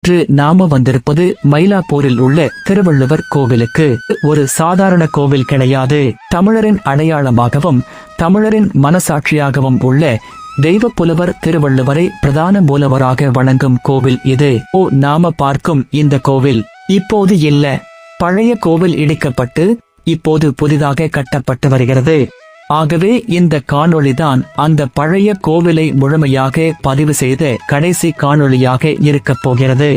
இன்று நாம வந்திருப்பது மயிலாப்பூரில் உள்ள திருவள்ளுவர் கோவிலுக்கு. ஒரு சாதாரண கோவில் கிடையாது. தமிழரின் அடையாளமாகவும் தமிழரின் மனசாட்சியாகவும் உள்ள தெய்வ புலவர் திருவள்ளுவரை பிரதான மூலவராக வணங்கும் கோவில் இது. நாம பார்க்கும் இந்த கோவில் இப்போது இல்ல. பழைய கோவில் இடிக்கப்பட்டு இப்போது புதிதாக கட்டப்பட்டு வருகிறது. ஆகவே இந்த காணொளிதான் அந்த பழைய கோவிலை முழுமையாக பதிவு செய்த கடைசி காணொளியாக இருக்கப் போகிறது.